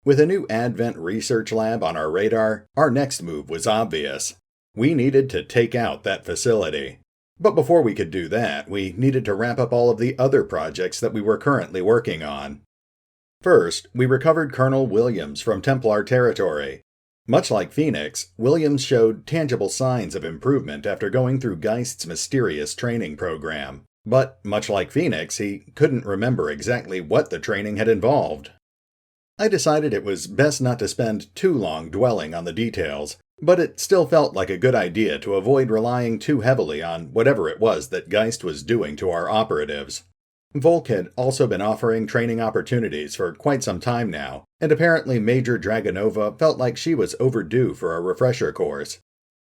With a new Advent research lab on our radar, our next move was obvious. We needed to take out that facility. But before we could do that, we needed to wrap up all of the other projects that we were currently working on. First, we recovered Colonel Williams from Templar territory. Much like Phoenix, Williams showed tangible signs of improvement after going through Geist's mysterious training program. But, much like Phoenix, he couldn't remember exactly what the training had involved. I decided it was best not to spend too long dwelling on the details, but it still felt like a good idea to avoid relying too heavily on whatever it was that Geist was doing to our operatives. Volk had also been offering training opportunities for quite some time now, and apparently Major Dragonova felt like she was overdue for a refresher course.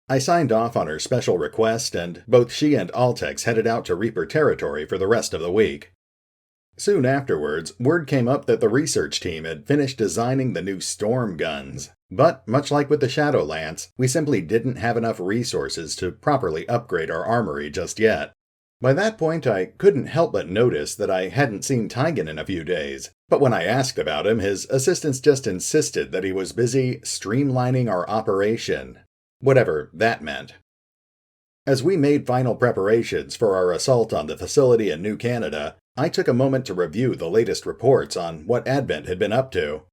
I signed off on her special request, and both she and Altex headed out to Reaper territory for the rest of the week. Soon afterwards, word came up that the research team had finished designing the new storm guns. But, much like with the Shadowlance, we simply didn't have enough resources to properly upgrade our armory just yet. By that point, I couldn't help but notice that I hadn't seen Tigan in a few days, but when I asked about him, his assistants just insisted that he was busy streamlining our operation, whatever that meant. As we made final preparations for our assault on the facility in New Canada, I took a moment to review the latest reports on what Advent had been up to.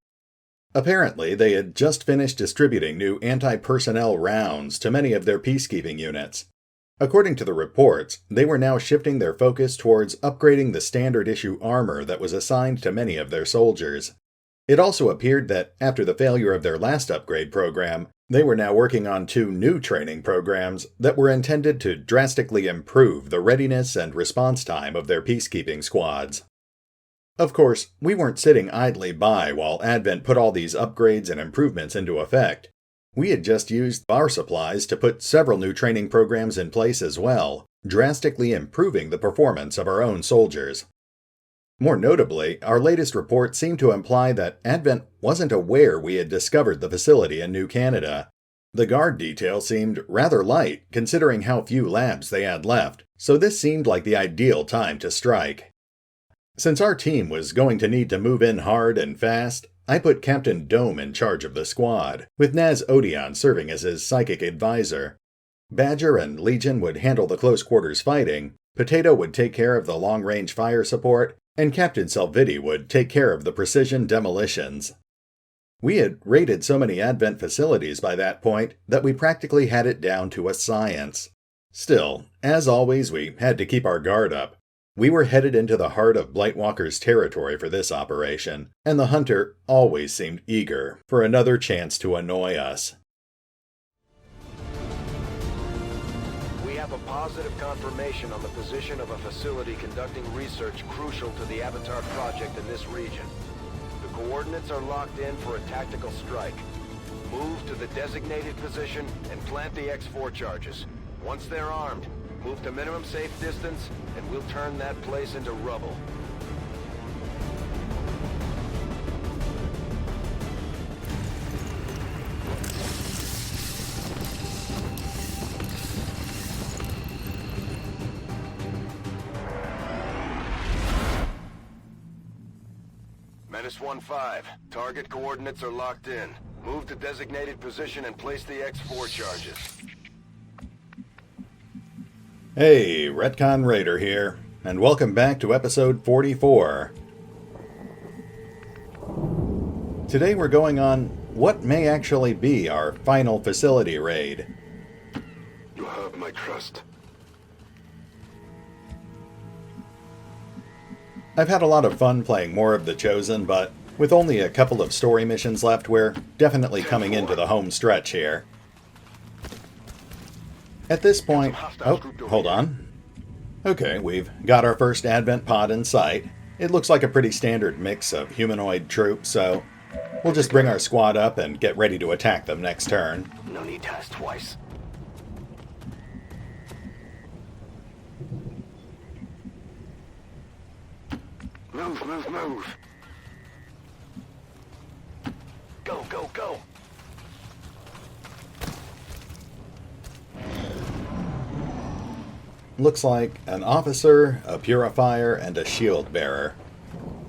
Apparently, they had just finished distributing new anti-personnel rounds to many of their peacekeeping units. According to the reports, they were now shifting their focus towards upgrading the standard-issue armor that was assigned to many of their soldiers. It also appeared that, after the failure of their last upgrade program, they were now working on 2 new training programs that were intended to drastically improve the readiness and response time of their peacekeeping squads. Of course, we weren't sitting idly by while Advent put all these upgrades and improvements into effect. We had just used our supplies to put several new training programs in place as well, drastically improving the performance of our own soldiers. More notably, our latest report seemed to imply that Advent wasn't aware we had discovered the facility in New Canada. The guard detail seemed rather light, considering how few labs they had left, so this seemed like the ideal time to strike. Since our team was going to need to move in hard and fast, I put Captain Dome in charge of the squad, with Naz Odeon serving as his psychic advisor. Badger and Legion would handle the close-quarters fighting, Potato would take care of the long-range fire support, and Captain Salviti would take care of the precision demolitions. We had raided so many Advent facilities by that point that we practically had it down to a science. Still, as always, we had to keep our guard up. We were headed into the heart of Blightwalker's territory for this operation, and the Hunter always seemed eager for another chance to annoy us. We have a positive confirmation on the position of a facility conducting research crucial to the Avatar project in this region. The coordinates are locked in for a tactical strike. Move to the designated position and plant the X4 charges. Once they're armed, move to minimum safe distance, and we'll turn that place into rubble. Menace 1-5. Target coordinates are locked in. Move to designated position and place the X4 charges. Hey, RetconRaider here, and welcome back to episode 44. Today we're going on what may actually be our final facility raid. You have my trust. I've had a lot of fun playing more of The Chosen, but with only a couple of story missions left, we're definitely coming into the home stretch here. At this point... Oh, hold on. Okay, we've got our first Advent pod in sight. It looks like a pretty standard mix of humanoid troops, so we'll just bring our squad up and get ready to attack them next turn. No need to ask twice. Move, move, move. Go, go, go. Looks like an officer, a purifier, and a shield bearer.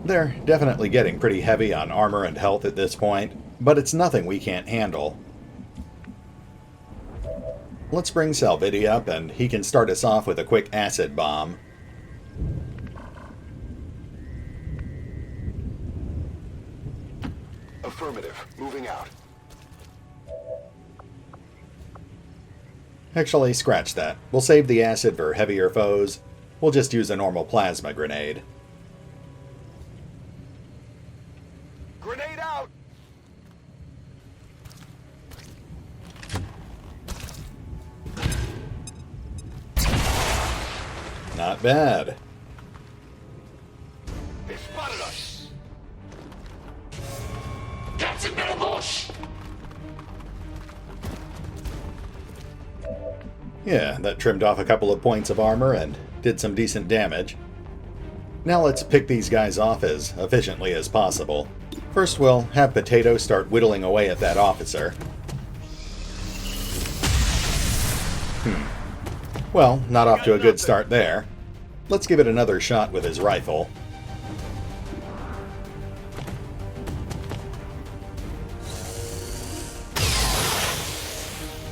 They're definitely getting pretty heavy on armor and health at this point, but it's nothing we can't handle. Let's bring Skelibate up, and he can start us off with a quick acid bomb. Affirmative. Moving out. Actually, scratch that. We'll save the acid for heavier foes. We'll just use a normal plasma grenade. Grenade out! Not bad. They spotted us! That's in the bush! Yeah, that trimmed off a couple of points of armor and did some decent damage. Now let's pick these guys off as efficiently as possible. First we'll have Potato start whittling away at that officer. Well, not off to a good start there. Let's give it another shot with his rifle.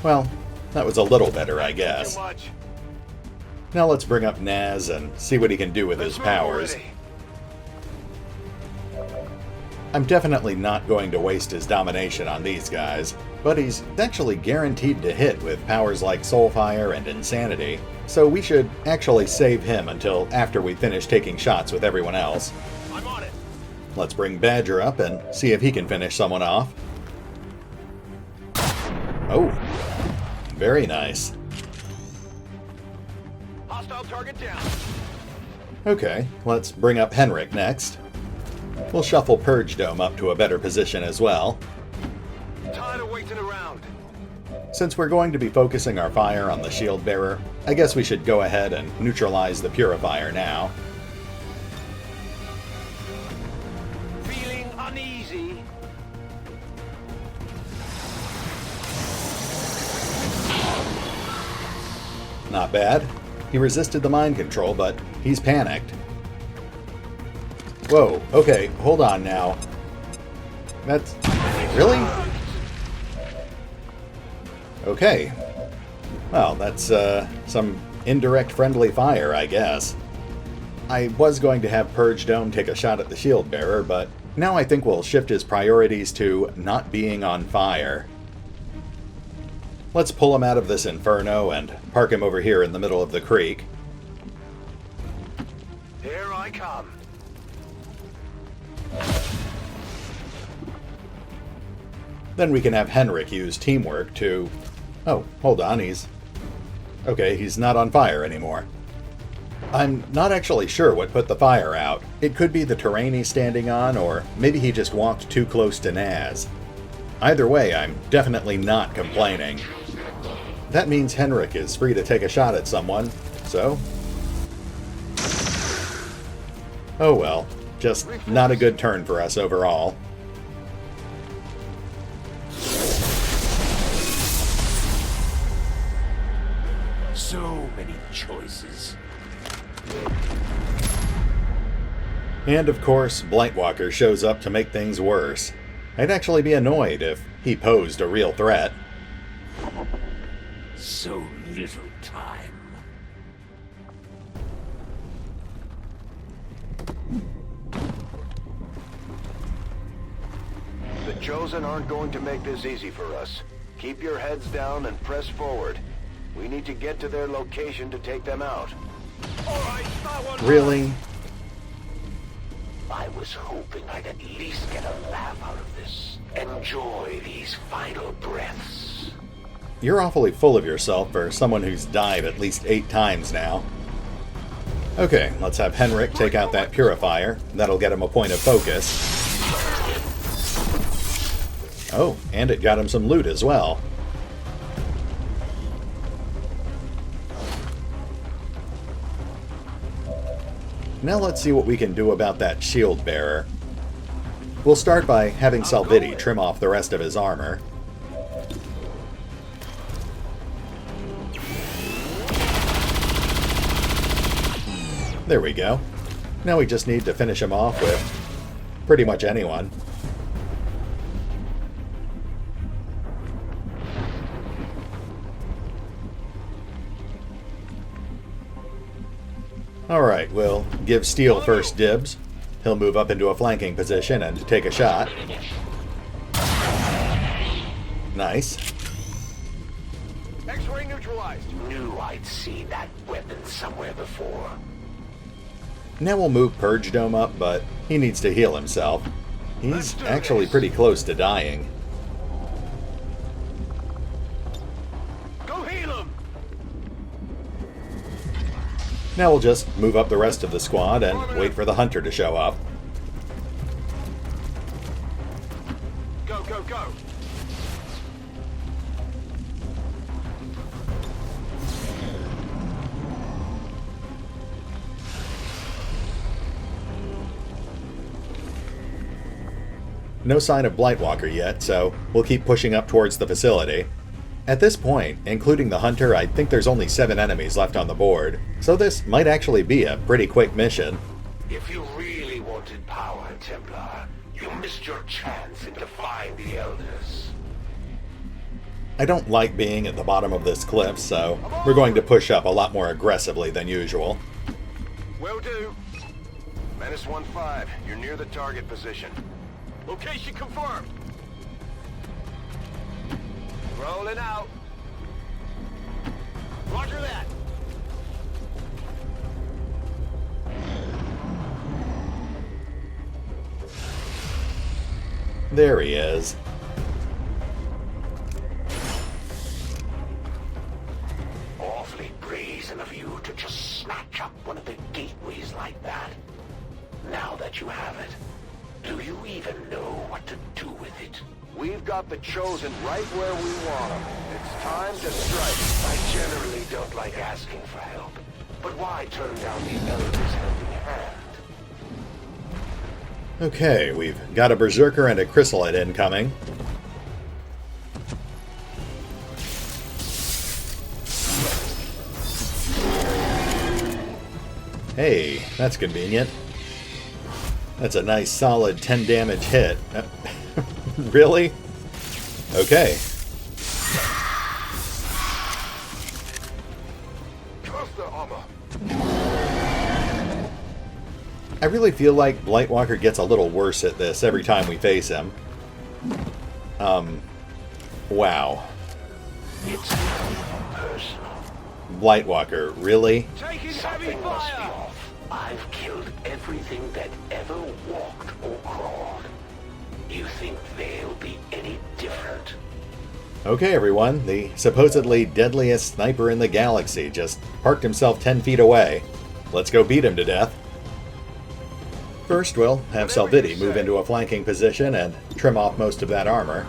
Well, that was a little better, I guess. Now let's bring up Naz and see what he can do with his powers. I'm definitely not going to waste his domination on these guys, but he's actually guaranteed to hit with powers like Soulfire and Insanity, so we should actually save him until after we finish taking shots with everyone else. I'm on it. Let's bring Badger up and see if he can finish someone off. Oh, very nice. Hostile target down. Okay, let's bring up Henrik next. We'll shuffle Purge Dome up to a better position as well. Tired of waiting around. Since we're going to be focusing our fire on the shield bearer, I guess we should go ahead and neutralize the purifier now. Feeling uneasy. Not bad. He resisted the mind control, but he's panicked. Whoa, okay, hold on now. That's... really? Okay. Well, that's, some indirect friendly fire, I guess. I was going to have Purge Dome take a shot at the shield bearer, but now I think we'll shift his priorities to not being on fire. Let's pull him out of this inferno and park him over here in the middle of the creek. Here I come. Then we can have Henrik use teamwork to... Oh, hold on, he's... Okay, he's not on fire anymore. I'm not actually sure what put the fire out. It could be the terrain he's standing on, or maybe he just walked too close to Naz. Either way, I'm definitely not complaining. That means Henrik is free to take a shot at someone, so... Oh well, just not a good turn for us overall. So many choices. And of course, Blightwalker shows up to make things worse. I'd actually be annoyed if he posed a real threat. So little time. The Chosen aren't going to make this easy for us. Keep your heads down and press forward. We need to get to their location to take them out. All right, start one. Really? I was hoping I'd at least get a laugh out of this. Enjoy these final breaths. You're awfully full of yourself for someone who's died at least 8 times now. Okay, let's have Henrik take out that purifier. That'll get him a point of focus. Oh, and it got him some loot as well. Now let's see what we can do about that shield bearer. We'll start by having Skelibate trim off the rest of his armor. There we go. Now we just need to finish him off with pretty much anyone. Alright, we'll give Steel first dibs. He'll move up into a flanking position and take a shot. Nice. X-ray neutralized. Knew I'd seen that weapon somewhere before. Now we'll move Purge Dome up, but he needs to heal himself. He's actually pretty close to dying. Go heal him. Now we'll just move up the rest of the squad and wait for the Hunter to show up. Go, go, go. No sign of Blightwalker yet, so we'll keep pushing up towards the facility. At this point, including the Hunter, I think there's only 7 enemies left on the board, so this might actually be a pretty quick mission. If you really wanted power, Templar, you missed your chance in defying the Elders. I don't like being at the bottom of this cliff, so we're going to push up a lot more aggressively than usual. Will do. Menace 1-5, you're near the target position. Location confirmed. Rolling out. Roger that. There he is. Awfully brazen of you to just snatch up one of the gateways like that. Now that you have it, do you even know what to do with it? We've got the Chosen right where we want them. It's time to strike. I generally don't like asking for help, but why turn down the Elders' helping hand? Okay, we've got a Berserker and a Chrysalid incoming. Hey, that's convenient. That's a nice solid 10 damage hit. Really? Okay. Trust the armor. I really feel like Blightwalker gets a little worse at this every time we face him. Wow. It's personal. Blightwalker, really? Taking heavy Something must be fire. off. I've killed everything that ever walked or crawled. You think they'll be any different? Okay, everyone. The supposedly deadliest sniper in the galaxy just parked himself 10 feet away. Let's go beat him to death. First, we'll have Salviti move into a flanking position and trim off most of that armor.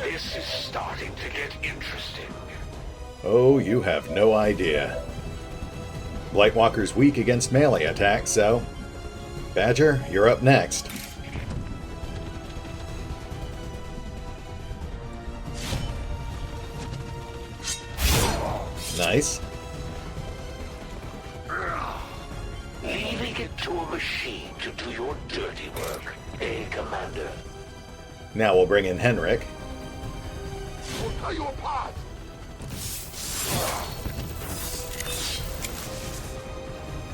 This is starting to get interesting. Oh, you have no idea. Blightwalker's weak against melee attacks, so... Badger, you're up next. Nice. Leaving it to a machine to do your dirty work, eh, Commander? Now we'll bring in Henrik. We'll cut you apart.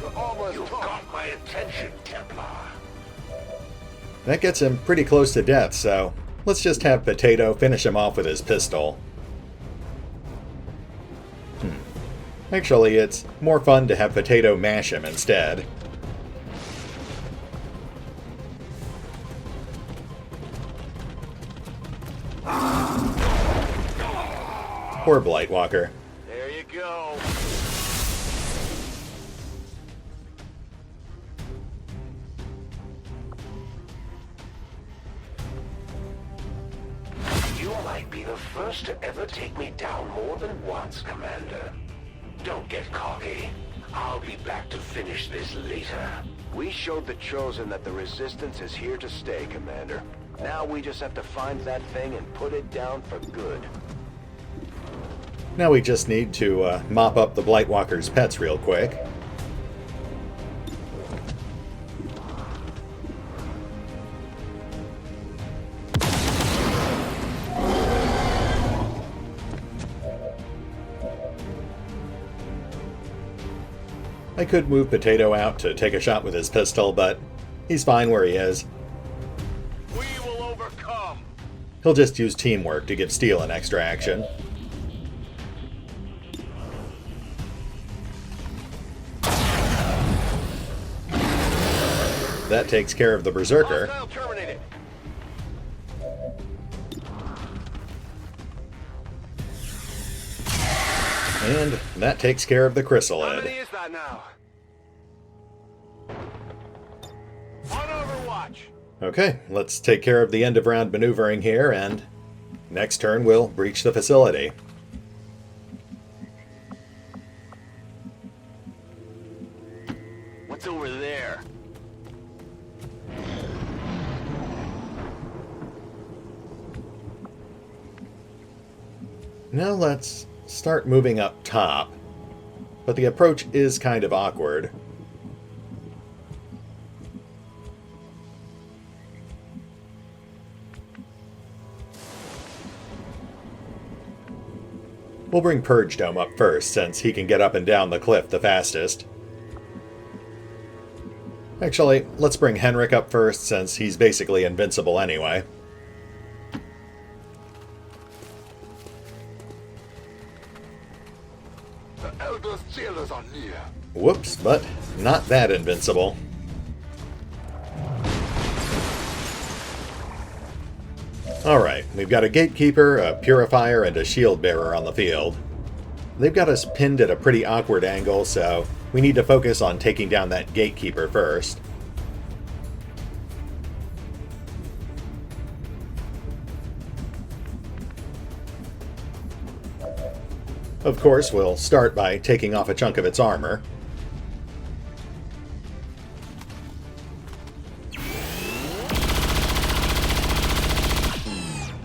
Your armor is You've tough. got my attention, Templar. That gets him pretty close to death, so let's just have Potato finish him off with his pistol. Actually, it's more fun to have Potato mash him instead. Poor Blightwalker. There you go. You might be the first to ever take me down more than once, Commander. Don't get cocky. I'll be back to finish this later. We showed the Chosen that the Resistance is here to stay, Commander. Now we just have to find that thing and put it down for good. Now we just need to mop up the Blightwalker's pets real quick. I could move Potato out to take a shot with his pistol, but he's fine where he is. We will overcome. He'll just use teamwork to give Steel an extra action. That takes care of the Berserker. Hostile terminated. And that takes care of the How Chrysalid. many is that now? On Overwatch. Okay, let's take care of the end of round maneuvering here, and next turn we'll breach the facility. What's over there? Now let's start moving up top, but the approach is kind of awkward. We'll bring Purge Dome up first, since he can get up and down the cliff the fastest. Actually, let's bring Henrik up first, since he's basically invincible anyway. The Elder's jailers are near. Whoops, but not that invincible. Alright, we've got a Gatekeeper, a Purifier, and a Shield Bearer on the field. They've got us pinned at a pretty awkward angle, so we need to focus on taking down that Gatekeeper first. Of course, we'll start by taking off a chunk of its armor.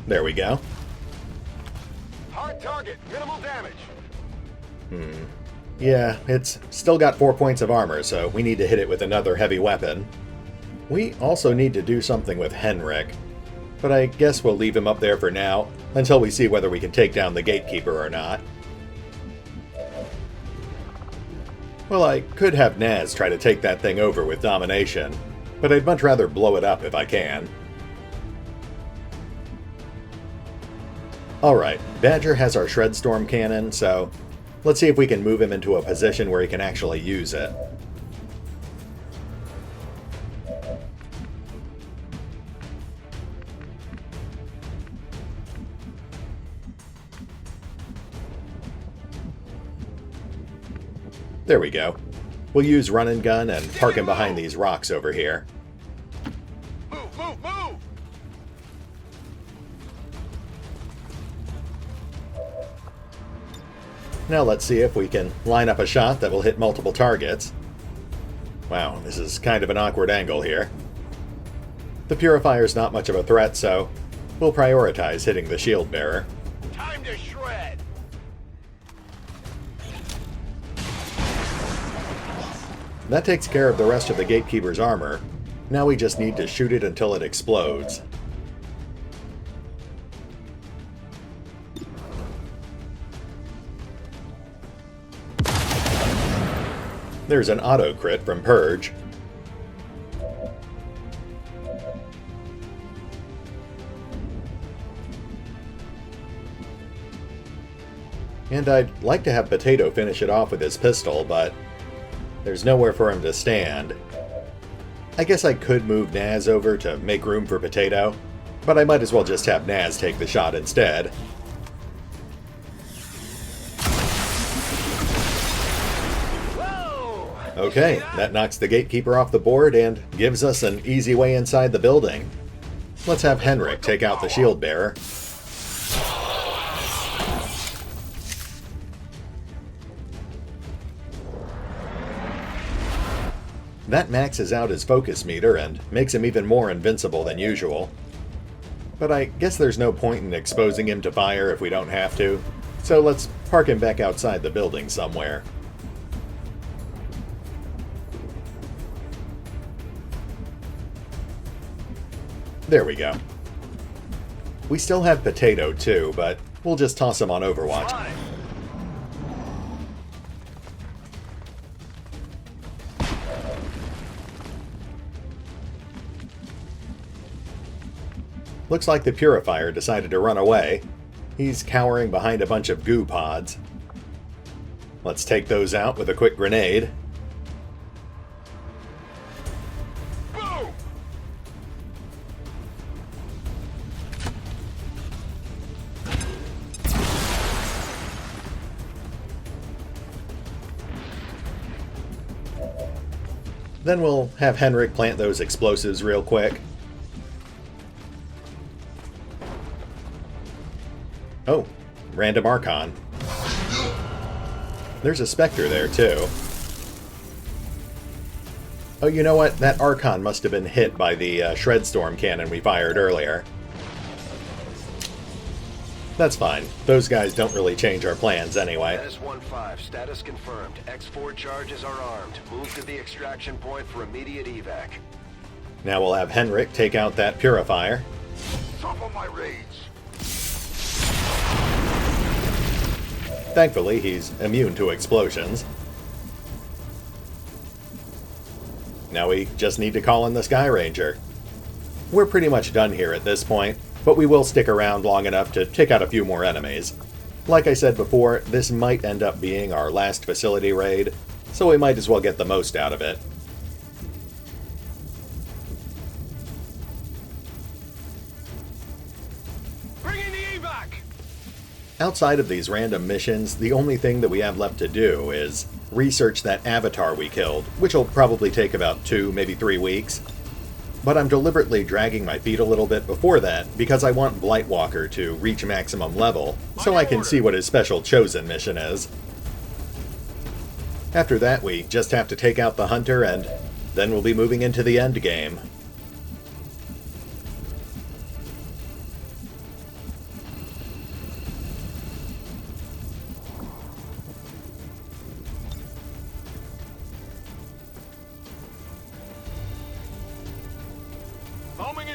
There we go. Hard target, minimal damage. Yeah, it's still got 4 points of armor, so we need to hit it with another heavy weapon. We also need to do something with Henrik, but I guess we'll leave him up there for now, until we see whether we can take down the Gatekeeper or not. Well, I could have Naz try to take that thing over with domination, but I'd much rather blow it up if I can. Alright, Badger has our Shred Storm cannon, so let's see if we can move him into a position where he can actually use it. There we go. We'll use Run and Gun and park him behind these rocks over here. Move, move, move! Now let's see if we can line up a shot that will hit multiple targets. Wow, this is kind of an awkward angle here. The Purifier's not much of a threat, so we'll prioritize hitting the Shield Bearer. Time to shred! That takes care of the rest of the Gatekeeper's armor. Now we just need to shoot it until it explodes. There's an auto crit from Purge. And I'd like to have Potato finish it off with his pistol, but there's nowhere for him to stand. I guess I could move Naz over to make room for Potato, but I might as well just have Naz take the shot instead. Okay, that knocks the Gatekeeper off the board and gives us an easy way inside the building. Let's have Henrik take out the Shield Bearer. That maxes out his focus meter and makes him even more invincible than usual. But I guess there's no point in exposing him to fire if we don't have to, so let's park him back outside the building somewhere. There we go. We still have Potato too, but we'll just toss him on Overwatch. Looks like the Purifier decided to run away. He's cowering behind a bunch of goo pods. Let's take those out with a quick grenade. Boom! Then we'll have Henrik plant those explosives real quick. Oh, random Archon. There's a Spectre there, too. Oh, you know what? That Archon must have been hit by the Shredstorm cannon we fired earlier. That's fine. Those guys don't really change our plans anyway. S-15, status confirmed. X4 charges are armed. Move to the extraction point for immediate evac. Now we'll have Henrik take out that Purifier. Top of my rage. Thankfully, he's immune to explosions. Now we just need to call in the Sky Ranger. We're pretty much done here at this point, but we will stick around long enough to take out a few more enemies. Like I said before, this might end up being our last facility raid, so we might as well get the most out of it. Outside of these random missions, the only thing that we have left to do is research that avatar we killed, which will probably take about 2, maybe 3 weeks. But I'm deliberately dragging my feet a little bit before that because I want Blightwalker to reach maximum level, so I can see what his special chosen mission is. After that, we just have to take out the Hunter, and then we'll be moving into the end game. Homing in!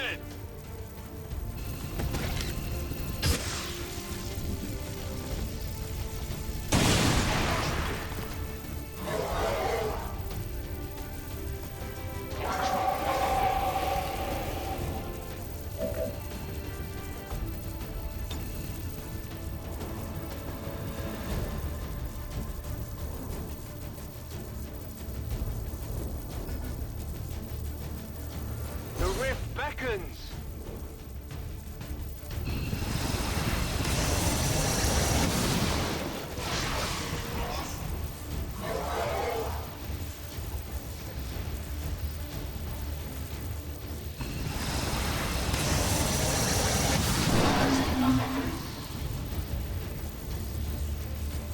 The rift beckons!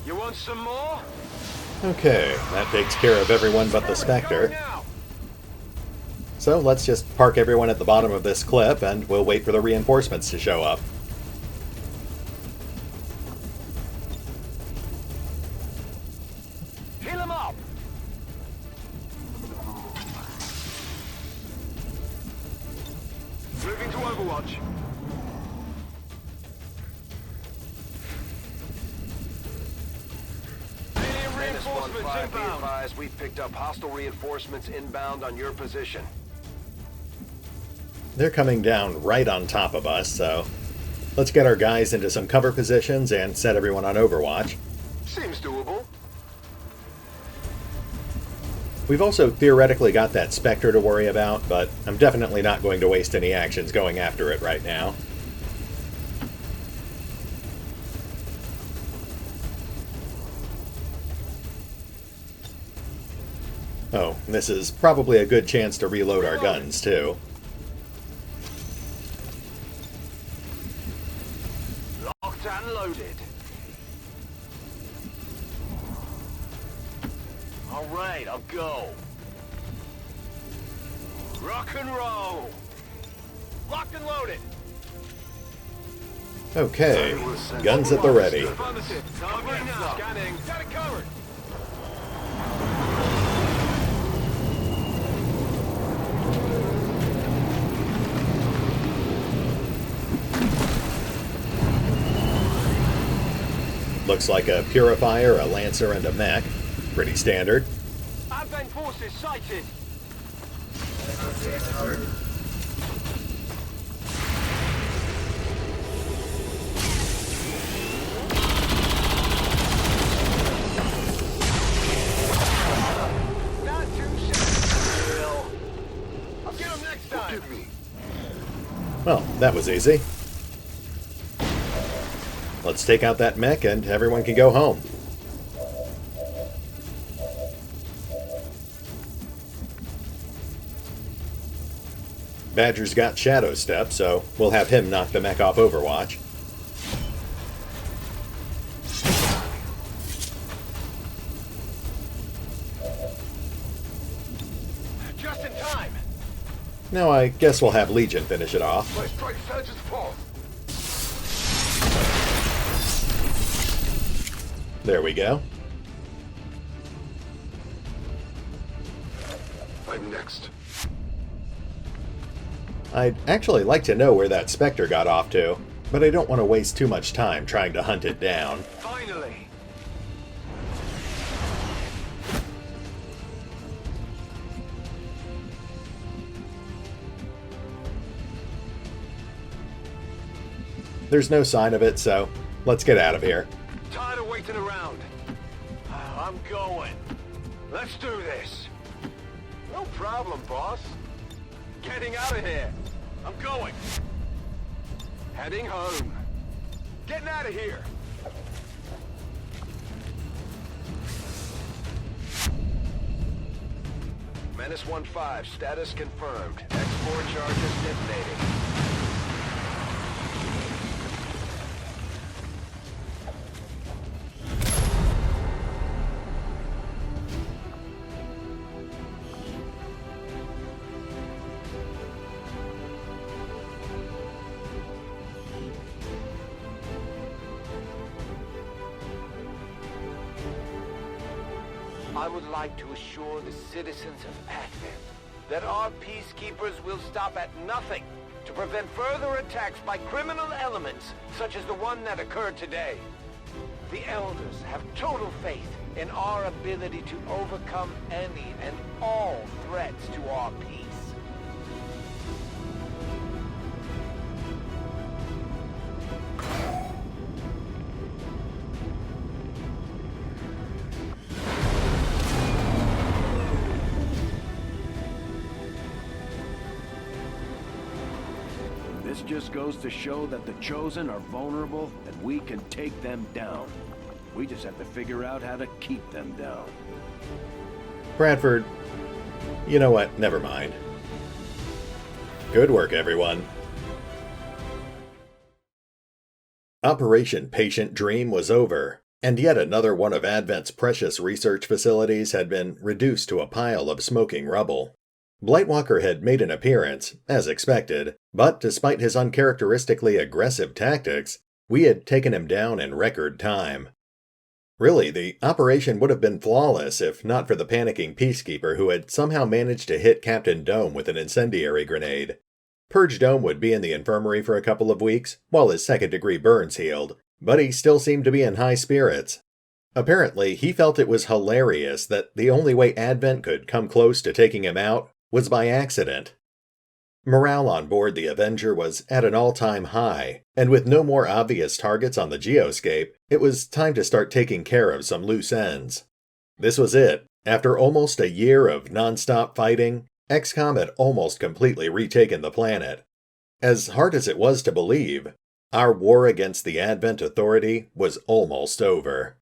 You want some more? Okay, that takes care of everyone but the Spectre. So let's just park everyone at the bottom of this cliff and we'll wait for the reinforcements to show up. Heal him up! Moving to Overwatch. Alien reinforcements inbound. Be advised, we've picked up hostile reinforcements inbound on your position. They're coming down right on top of us, so let's get our guys into some cover positions and set everyone on Overwatch. Seems doable. We've also theoretically got that Spectre to worry about, but I'm definitely not going to waste any actions going after it right now. Oh, this is probably a good chance to reload our guns, too. Locked and loaded. All right, I'll go. Rock and roll. Locked and loaded. Okay, guns at the ready. Scanning. Got it covered. Looks like a purifier, a lancer, and a mech. Pretty standard. Advent forces sighted. Not too shabby. I'll get him next time. Well, that was easy. Let's take out that mech and everyone can go home. Badger's got Shadow Step, so we'll have him knock the mech off Overwatch. Just in time. Now I guess we'll have Legion finish it off. My strike surges forth. There we go. I'm next. I'd actually like to know where that Spectre got off to, but I don't want to waste too much time trying to hunt it down. Finally. There's no sign of it, so let's get out of here. Tired of waiting around. I'm going. Let's do this. No problem, boss. Getting out of here. I'm going. Heading home. Getting out of here. Menace 1-5, status confirmed. X4 charges detonating. I would like to assure the citizens of Advent that our peacekeepers will stop at nothing to prevent further attacks by criminal elements such as the one that occurred today. The Elders have total faith in our ability to overcome any and all threats to our peace. This just goes to show that the Chosen are vulnerable and we can take them down. We just have to figure out how to keep them down. Bradford, you know what? Never mind. Good work, everyone. Operation Patient Dream was over, and yet another one of Advent's precious research facilities had been reduced to a pile of smoking rubble. Blightwalker had made an appearance, as expected, but despite his uncharacteristically aggressive tactics, we had taken him down in record time. Really, the operation would have been flawless if not for the panicking peacekeeper who had somehow managed to hit Captain Dome with an incendiary grenade. Purge Dome would be in the infirmary for a couple of weeks, while his second-degree burns healed, but he still seemed to be in high spirits. Apparently, he felt it was hilarious that the only way Advent could come close to taking him out was by accident. Morale on board the Avenger was at an all-time high, and with no more obvious targets on the geoscape, it was time to start taking care of some loose ends. This was it. After almost a year of non-stop fighting, XCOM had almost completely retaken the planet. As hard as it was to believe, our war against the Advent Authority was almost over.